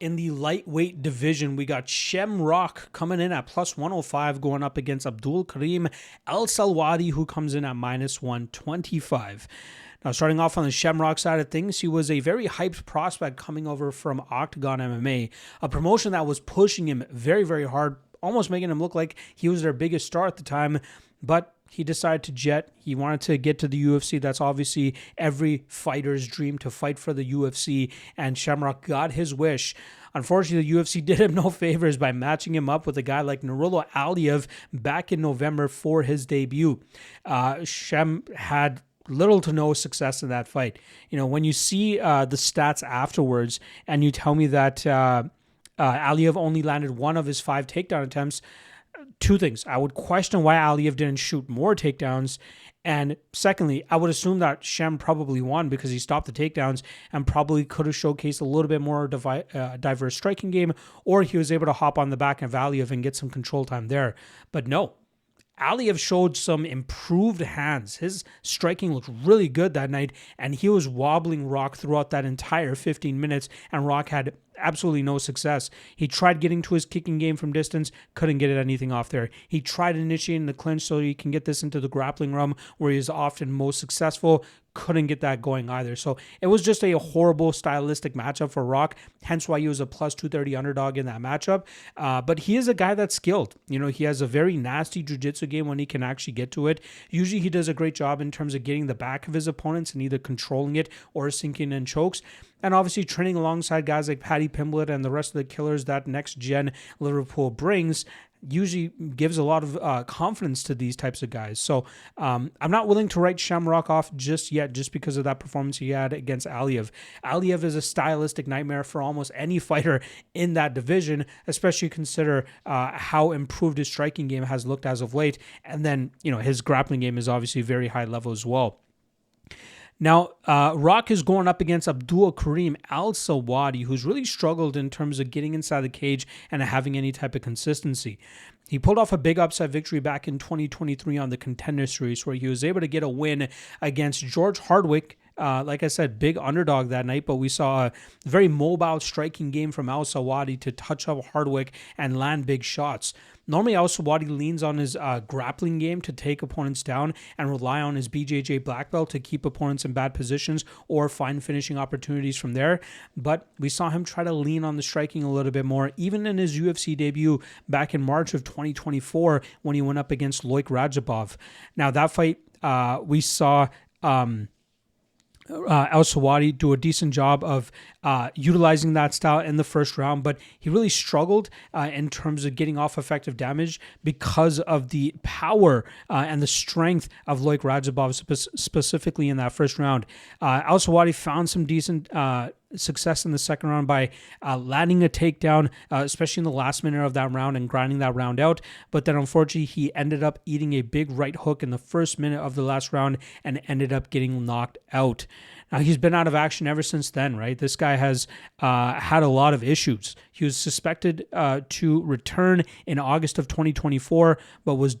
In the lightweight division, we got Shamrock coming in at plus 105 going up against Abdul Karim Al-Selwady, who comes in at minus 125. Now, starting off on the Shamrock side of things, he was a very hyped prospect coming over from Octagon MMA, a promotion that was pushing him very, very hard, almost making him look like he was their biggest star at the time, but he decided to jet. He wanted to get to the UFC. That's obviously every fighter's dream, to fight for the UFC, and Shamrock got his wish. Unfortunately, the UFC did him no favors by matching him up with a guy like Nurullo Aliyev back in November for his debut. Shem had little to no success in that fight. You know, when you see the stats afterwards and you tell me that Aliyev only landed one of his 5 takedown attempts, two things. I would question why Aliyev didn't shoot more takedowns. And secondly, I would assume that Shem probably won because he stopped the takedowns and probably could have showcased a little bit more diverse striking game, or he was able to hop on the back of Aliyev and get some control time there. But no, Aliyev showed some improved hands. His striking looked really good that night, and he was wobbling Rock throughout that entire 15 minutes, and Rock had absolutely no success. He tried getting to his kicking game from distance, couldn't get anything off there. He tried initiating the clinch so he can get this into the grappling realm where he is often most successful, couldn't get that going either. So it was just a horrible stylistic matchup for Rock, hence why he was a plus 230 underdog in that matchup. But he is a guy that's skilled. You know, he has a very nasty jiu-jitsu game when he can actually get to it. Usually he does a great job in terms of getting the back of his opponents and either controlling it or sinking in chokes. And obviously training alongside guys like Paddy Pimblett and the rest of the killers that next-gen Liverpool brings usually gives a lot of confidence to these types of guys. So I'm not willing to write Shamrock off just yet, just because of that performance he had against Aliyev. Aliyev is a stylistic nightmare for almost any fighter in that division, especially consider how improved his striking game has looked as of late. And then, you know, his grappling game is obviously very high level as well. Now, Rock is going up against Abdul Karim Al-Selwady, who's really struggled in terms of getting inside the cage and having any type of consistency. He pulled off a big upset victory back in 2023 on the Contender series, where he was able to get a win against George Hardwick. Like I said, big underdog that night, but we saw a very mobile striking game from Al-Selwady to touch up Hardwick and land big shots. Normally, Al-Selwady leans on his grappling game to take opponents down and rely on his BJJ black belt to keep opponents in bad positions or find finishing opportunities from there. But we saw him try to lean on the striking a little bit more, even in his UFC debut back in March of 2024 when he went up against Loik Rajabov. Now, that fight, we saw Al-Selwady do a decent job of utilizing that style in the first round, but he really struggled in terms of getting off effective damage because of the power and the strength of Loik Rajabov specifically in that first round. Al-Selwady found some decent success in the second round by landing a takedown, especially in the last minute of that round and grinding that round out. But then unfortunately, he ended up eating a big right hook in the first minute of the last round and ended up getting knocked out. Now, he's been out of action ever since then, right? This guy has had a lot of issues. He was suspected to return in August of 2024, but was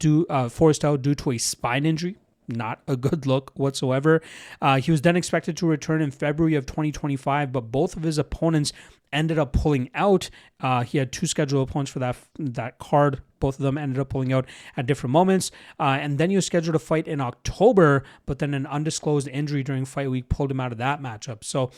forced out due to a spine injury. Not a good look whatsoever. He was then expected to return in February of 2025, but both of his opponents ended up pulling out. He had 2 scheduled opponents for that card. Both of them ended up pulling out at different moments. And then he was scheduled to fight in October, but then an undisclosed injury during fight week pulled him out of that matchup. So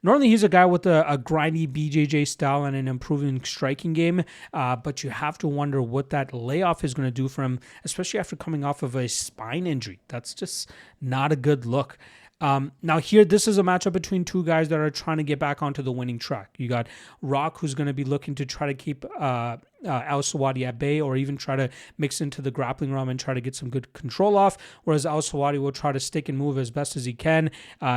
normally he's a guy with a grindy BJJ style and an improving striking game, but you have to wonder what that layoff is going to do for him, especially after coming off of a spine injury. That's just not a good look. Now here, this is a matchup between two guys that are trying to get back onto the winning track. You got Rock, who's going to be looking to try to keep Al-Selwady at bay, or even try to mix into the grappling realm and try to get some good control off, whereas Al-Selwady will try to stick and move as best as he can.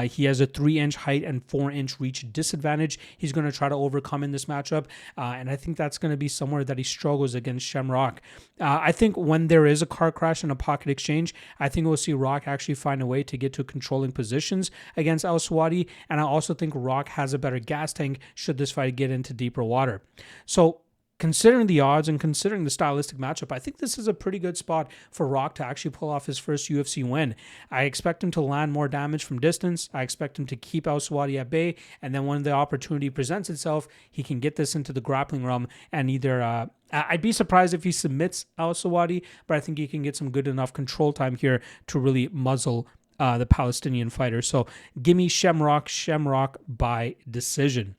He has a 3-inch height and 4-inch reach disadvantage he's going to try to overcome in this matchup, and I think that's going to be somewhere that he struggles against Shamrock. I think when there is a car crash and a pocket exchange, I think we'll see Rock actually find a way to get to controlling positions against Al-Selwady, and I also think Rock has a better gas tank should this fight get into deeper water. So considering the odds and considering the stylistic matchup, I think this is a pretty good spot for Rock to actually pull off his first UFC win. I expect him to land more damage from distance. I expect him to keep Al-Selwady at bay, and then when the opportunity presents itself, he can get this into the grappling realm and either I'd be surprised if he submits Al-Selwady, but I think he can get some good enough control time here to really muzzle the Palestinian fighter. So give me Shamrock by decision.